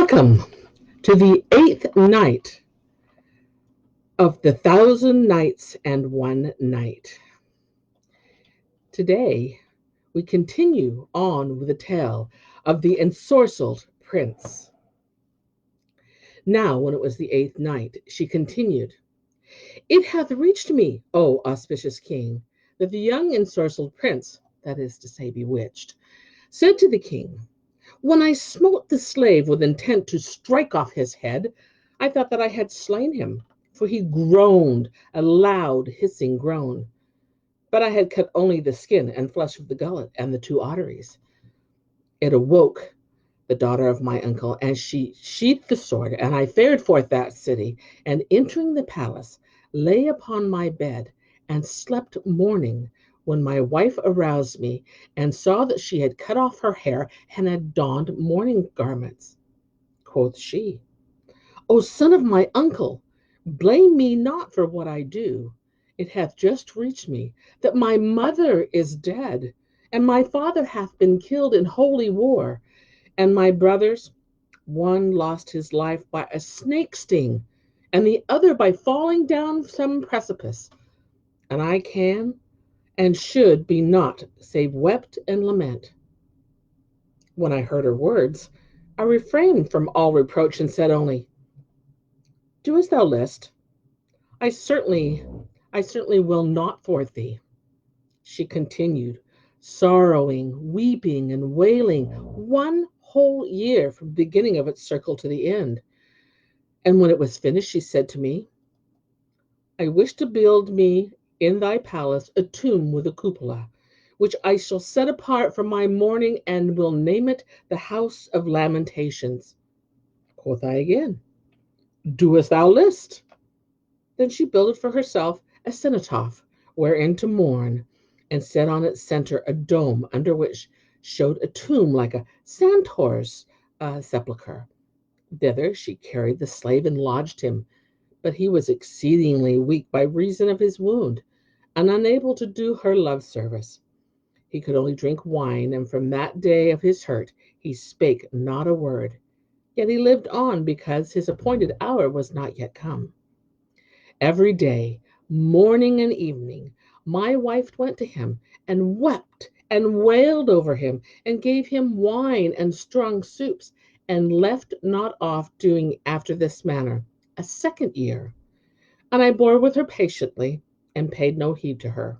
Welcome to the 8th night of the 1,000 Nights and One Night. Today, we continue on with the tale of the Ensorcelled Prince. Now, when it was the 8th night, she continued, "It hath reached me, O auspicious king, that the young Ensorcelled Prince, that is to say, Bewitched, said to the king, when I smote the slave with intent to strike off his head, I thought that I had slain him, for he groaned a loud hissing groan. But I had cut only the skin and flesh of the gullet and the 2 arteries. It awoke the daughter of my uncle, and she sheathed the sword, and I fared forth that city, and entering the palace, lay upon my bed, and slept mourning, when my wife aroused me, and saw that she had cut off her hair, and had donned mourning garments. Quoth she, O son of my uncle, blame me not for what I do. It hath just reached me that my mother is dead, and my father hath been killed in holy war, and my brothers, one lost his life by a snake sting, and the other by falling down some precipice. And I can and should be naught save wept and lament." When I heard her words, I refrained from all reproach and said only, "Do as thou list. I certainly will not thwart thee." She continued, sorrowing, weeping, and wailing 1 whole year from the beginning of its circle to the end. And when it was finished, she said to me, "I wish to build me in thy palace a tomb with a cupola, which I shall set apart for my mourning, and will name it the House of Lamentations." Quoth I again, "Do as thou list." Then she builded for herself a cenotaph wherein to mourn, and set on its center a dome under which showed a tomb like a centaur's sepulchre. Thither she carried the slave and lodged him, but he was exceedingly weak by reason of his wound, and unable to do her love service. He could only drink wine, and from that day of his hurt he spake not a word. Yet he lived on, because his appointed hour was not yet come. Every day, morning and evening, my wife went to him, and wept and wailed over him, and gave him wine and strong soups, and left not off doing after this manner a 2nd year. And I bore with her patiently, and paid no heed to her.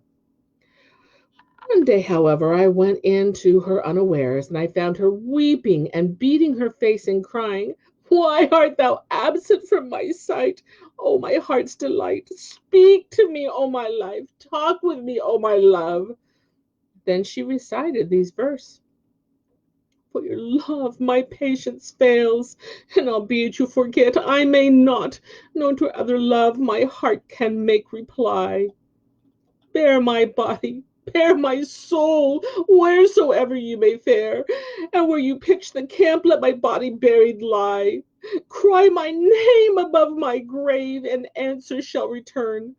One day, however, I went in to her unawares, and I found her weeping and beating her face and crying, "Why art thou absent from my sight, O my heart's delight? Speak to me, O my life. Talk with me, O my love." Then she recited these verses: "For your love my patience fails, and albeit you forget, I may not, nor to other love my heart can make reply. Bear my body, bear my soul, wheresoever you may fare, and where you pitch the camp, let my body buried lie. Cry my name above my grave, and answer shall return,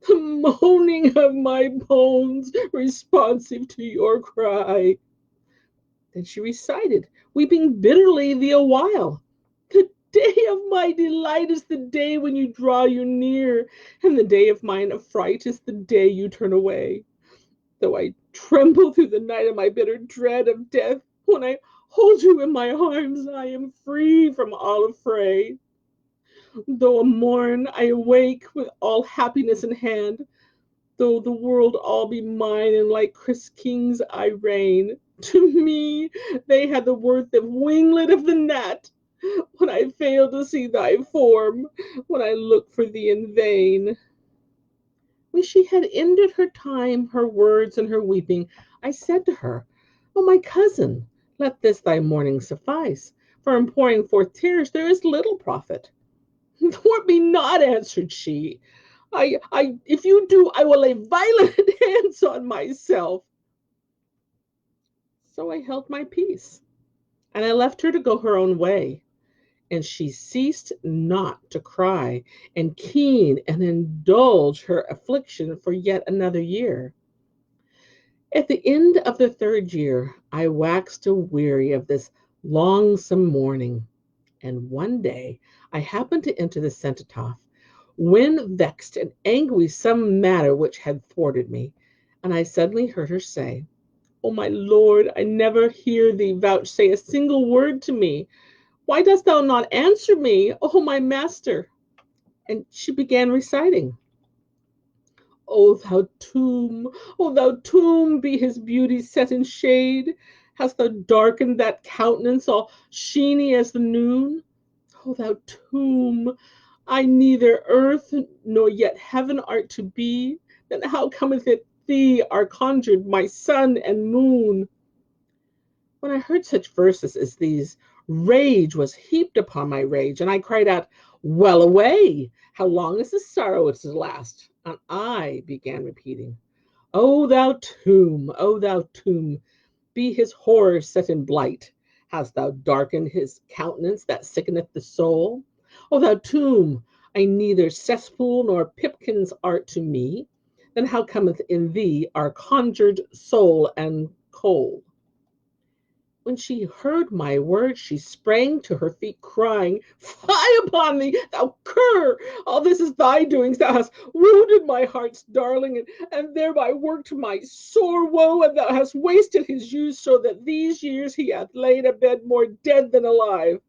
the moaning of my bones responsive to your cry." Then she recited, weeping bitterly the while, "The day of my delight is the day when you draw you near, and the day of mine affright is the day you turn away. Though I tremble through the night in my bitter dread of death, when I hold you in my arms, I am free from all affray. Though a morn I awake with all happiness in hand, though the world all be mine, and like Chris kings I reign, to me they had the worth of winglet of the gnat, when I fail to see thy form, when I look for thee in vain." When she had ended her time, her words, and her weeping, I said to her, "O my cousin, let this thy mourning suffice, for in pouring forth tears there is little profit." "Thwart me not," answered she. If you do, I will lay violent hands on myself." So I held my peace, and I left her to go her own way. And she ceased not to cry and keen and indulge her affliction for yet another year. At the end of the 3rd year, I waxed weary of this longsome mourning, And one day I happened to enter the cenotaph, when vexed and angry some matter which had thwarted me, and I suddenly heard her say, O my Lord, I never hear thee vouchsafe a single word to me. Why dost thou not answer me, O my master? And she began reciting, O thou tomb, be his beauty set in shade? Hast thou darkened that countenance all sheeny as the noon? O thou tomb, I neither earth nor yet heaven art to be. Then how cometh it thee are conjured my sun and moon? When I heard such verses as these, rage was heaped upon my rage, and I cried out, Well away! How long is this sorrow to last? And I began repeating, O thou tomb, be his horror set in blight. Hast thou darkened his countenance that sickeneth the soul? O thou tomb, I neither cesspool nor pipkins art to me. Then how cometh in thee our conjured soul and cold? When she heard my words, she sprang to her feet, crying, Fie upon thee, thou cur! All this is thy doings. Thou hast wounded my heart's darling, and thereby worked my sore woe, and thou hast wasted his youth, so that these years he hath laid abed more dead than alive.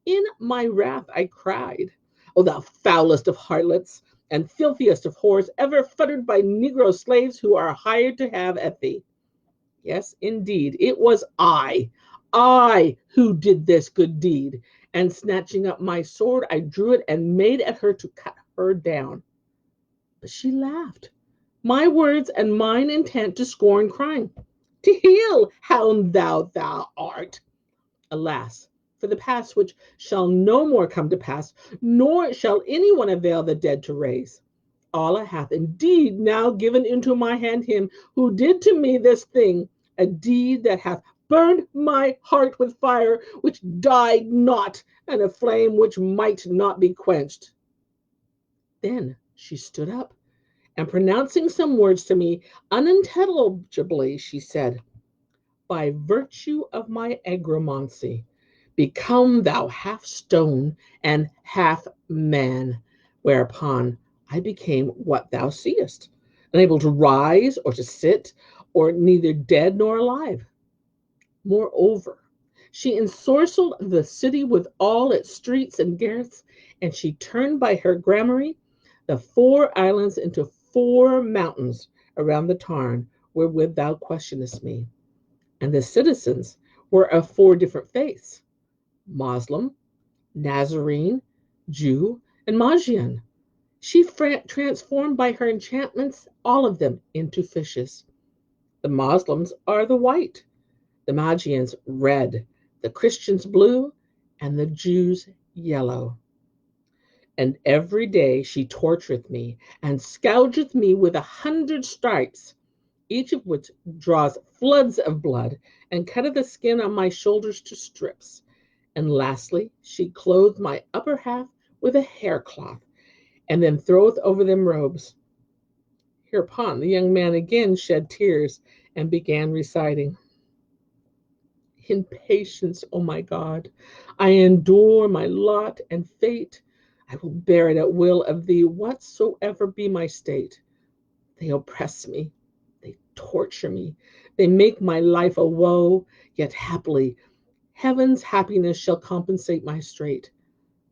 In my wrath I cried, O thou foulest of harlots, and filthiest of whores, ever futtered by negro slaves who are hired to have at thee. Yes, indeed, it was I who did this good deed. And snatching up my sword, I drew it and made at her to cut her down. But she laughed, my words and mine intent to scorn, crying, To heel, hound thou art! Alas, for the past which shall no more come to pass, nor shall any one avail the dead to raise. Allah hath indeed now given into my hand him who did to me this thing, a deed that hath burned my heart with fire, which died not, and a flame which might not be quenched. Then she stood up, and pronouncing some words to me unintelligibly, she said, By virtue of my agromancy, become thou half stone and half man. Whereupon I became what thou seest, unable to rise or to sit, or neither dead nor alive. Moreover, she ensorcelled the city with all its streets and garrets, and she turned by her gramarye the 4 islands into 4 mountains around the tarn wherewith thou questionest me. And the citizens were of 4 different faiths, Moslem, Nazarene, Jew, and Magian. She transformed by her enchantments all of them into fishes. The Moslems are the white, the Magians red, the Christians blue, and the Jews yellow. And every day she tortureth me, and scourgeth me with 100 stripes, each of which draws floods of blood, and cutteth the skin on my shoulders to strips. And lastly, she clothed my upper half with a haircloth, and then throweth over them robes. Hereupon the young man again shed tears, and began reciting, In patience, O my God, I endure my lot and fate. I will bear it at will of thee, whatsoever be my state. They oppress me, they torture me, they make my life a woe, yet happily heaven's happiness shall compensate my strait.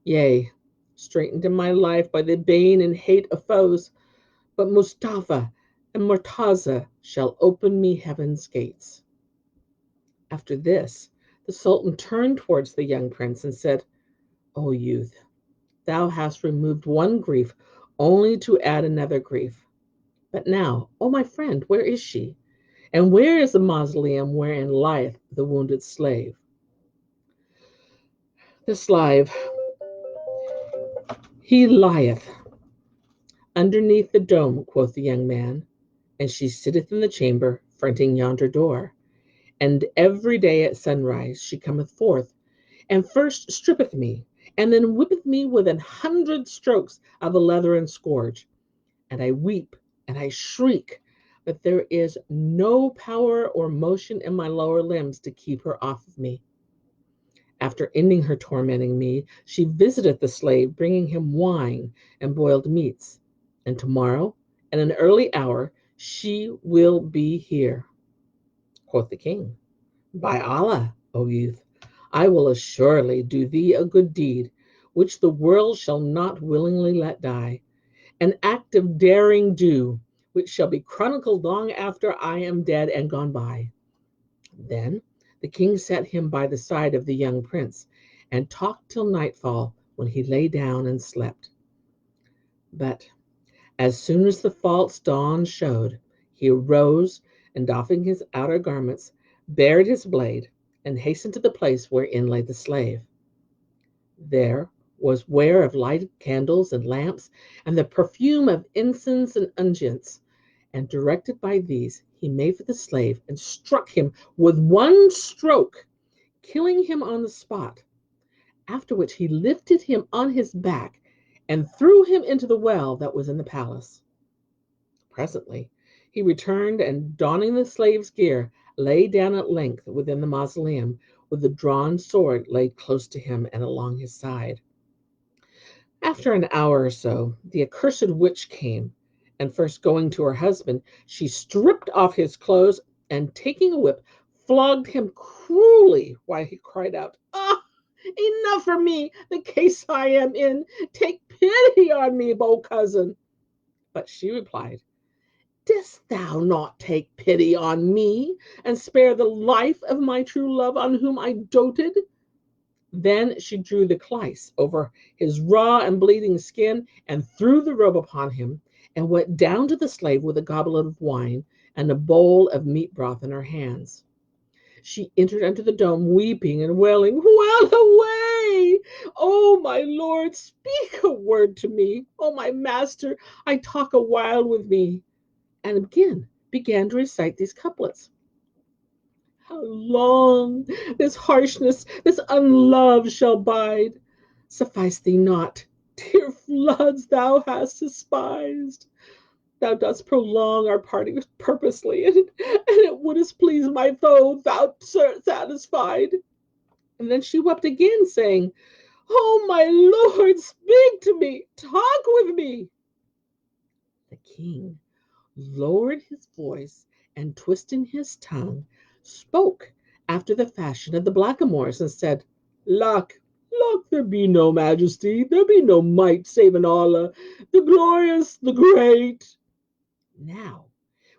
Yea, straitened in my life by the bane and hate of foes, but Mustafa and Murtaza shall open me heaven's gates. After this, the Sultan turned towards the young prince and said, O youth, thou hast removed one grief only to add another grief. But now, O my friend, where is she? And where is the mausoleum wherein lieth the wounded slave? The slave, he lieth underneath the dome, quoth the young man, and she sitteth in the chamber fronting yonder door. And every day at sunrise she cometh forth, and first strippeth me, and then whippeth me with 100 strokes of a leathern scourge. And I weep and I shriek, but there is no power or motion in my lower limbs to keep her off of me. After ending her tormenting me, she visited the slave, bringing him wine and boiled meats. And tomorrow, at an early hour, she will be here. Quoth the king, By Allah, O youth, I will assuredly do thee a good deed, which the world shall not willingly let die, an act of daring do, which shall be chronicled long after I am dead and gone by. Then the king set him by the side of the young prince, and talked till nightfall, when he lay down and slept. But as soon as the false dawn showed, he arose, and doffing his outer garments, bared his blade, and hastened to the place wherein lay the slave. There was ware of lighted candles and lamps, and the perfume of incense and unguents. And directed by these, he made for the slave, and struck him with one stroke, killing him on the spot. After which he lifted him on his back, and threw him into the well that was in the palace. Presently he returned, and donning the slave's gear, lay down at length within the mausoleum, with the drawn sword laid close to him and along his side. After an hour or so, the accursed witch came, and first going to her husband, she stripped off his clothes, and taking a whip, flogged him cruelly, while he cried out, Ah, enough for me, the case I am in. Take pity on me, bold cousin. But she replied, Didst thou not take pity on me, and spare the life of my true love, on whom I doted? Then she drew the clice over his raw and bleeding skin, and threw the robe upon him, and went down to the slave with a goblet of wine and a bowl of meat broth in her hands. She entered unto the dome, weeping and wailing, Well away! O my lord, speak a word to me. O my master, I talk a while with me. And again began to recite these couplets. How long this harshness, this unlove shall bide? Suffice thee not, dear floods thou hast despised. Thou dost prolong our parting purposely, and it wouldst please my foe, thou satisfied. And then she wept again, saying, Oh, my lord, speak to me, talk with me. The king lowered his voice, and twisting his tongue, spoke after the fashion of the blackamoors, and said, Lack, there be no majesty, there be no might, save in Allah, the glorious, the great. Now,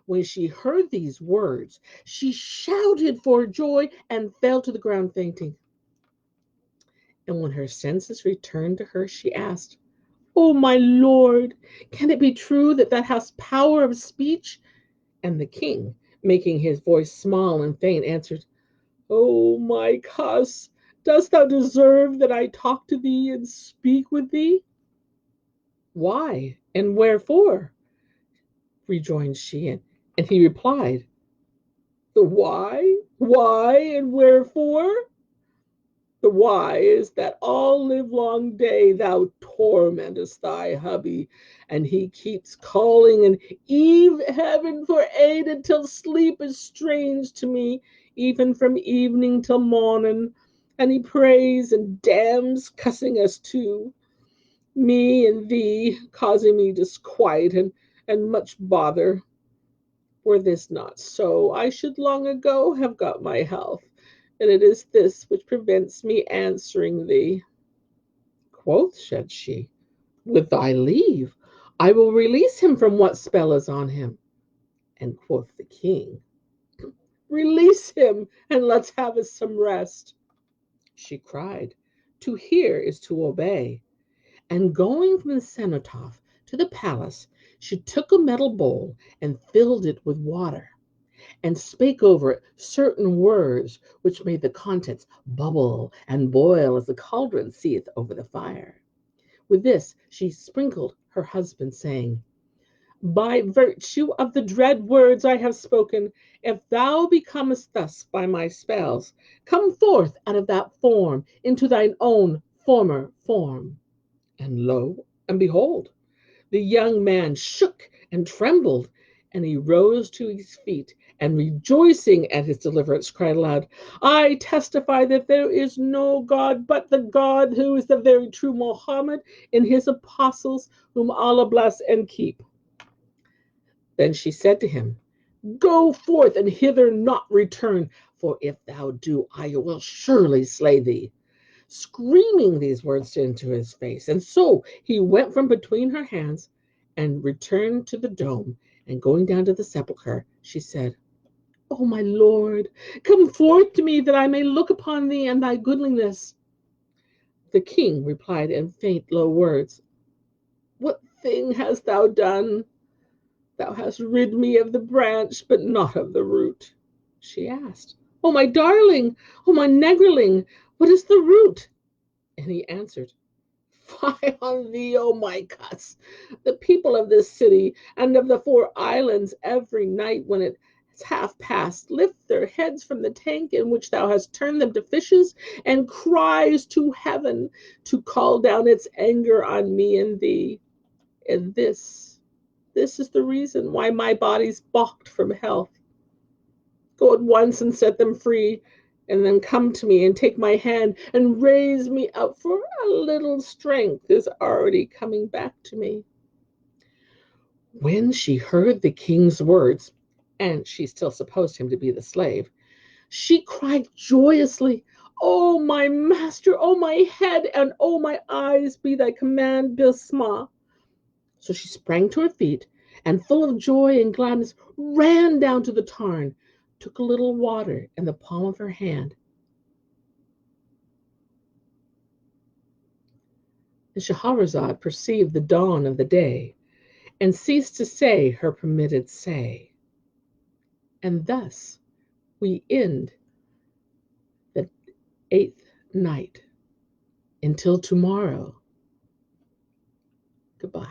when she heard these words, she shouted for joy, and fell to the ground fainting. And when her senses returned to her, she asked, O my lord, can it be true that thou hast power of speech? And the king, making his voice small and faint, answered, O my cuss, dost thou deserve that I talk to thee and speak with thee? Why and wherefore? Rejoined she, and he replied, The why and wherefore? The why is that all livelong day thou tormentest thy hubby, and he keeps calling and eve heaven for aid until sleep is strange to me, even from evening till morning, and he prays and damns, cussing us too, me and thee, causing me disquiet and much bother. Were this not so, I should long ago have got my health, and it is this which prevents me answering thee. Quoth, said she, With thy leave, I will release him from what spell is on him. And quoth the king, Release him, and let's have us some rest. She cried, To hear is to obey. And going from the cenotaph to the palace, she took a metal bowl and filled it with water, and spake over it certain words, which made the contents bubble and boil as the cauldron seeth over the fire. With this she sprinkled her husband, saying, By virtue of the dread words I have spoken, if thou becomest thus by my spells, come forth out of that form into thine own former form. And lo, and behold, the young man shook and trembled, and he rose to his feet, and rejoicing at his deliverance, cried aloud, I testify that there is no God but the God who is the very true Mohammed and his apostles, whom Allah bless and keep. Then she said to him, Go forth and hither not return, for if thou do, I will surely slay thee. Screaming these words into his face. And so he went from between her hands and returned to the dome. And going down to the sepulchre, she said, O my Lord, come forth to me that I may look upon thee and thy goodliness. The king replied in faint, low words, What thing hast thou done? Thou hast rid me of the branch, but not of the root. She asked, O my darling, O my negerling, what is the root? And he answered, Fie on thee, O my cuss! The people of this city and of the 4 islands every night when it is half past lift their heads from the tank in which thou hast turned them to fishes and cries to heaven to call down its anger on me and thee. And this is the reason why my body's balked from health. Go at once and set them free, and then come to me and take my hand and raise me up, for a little strength is already coming back to me. When she heard the king's words, and she still supposed him to be the slave, she cried joyously, O my master, O my head, and O my eyes, be thy command Bismillah. So she sprang to her feet, and full of joy and gladness, ran down to the tarn, took a little water in the palm of her hand. And Shahrazad perceived the dawn of the day, and ceased to say her permitted say. And thus we end the 8th night. Until tomorrow, goodbye.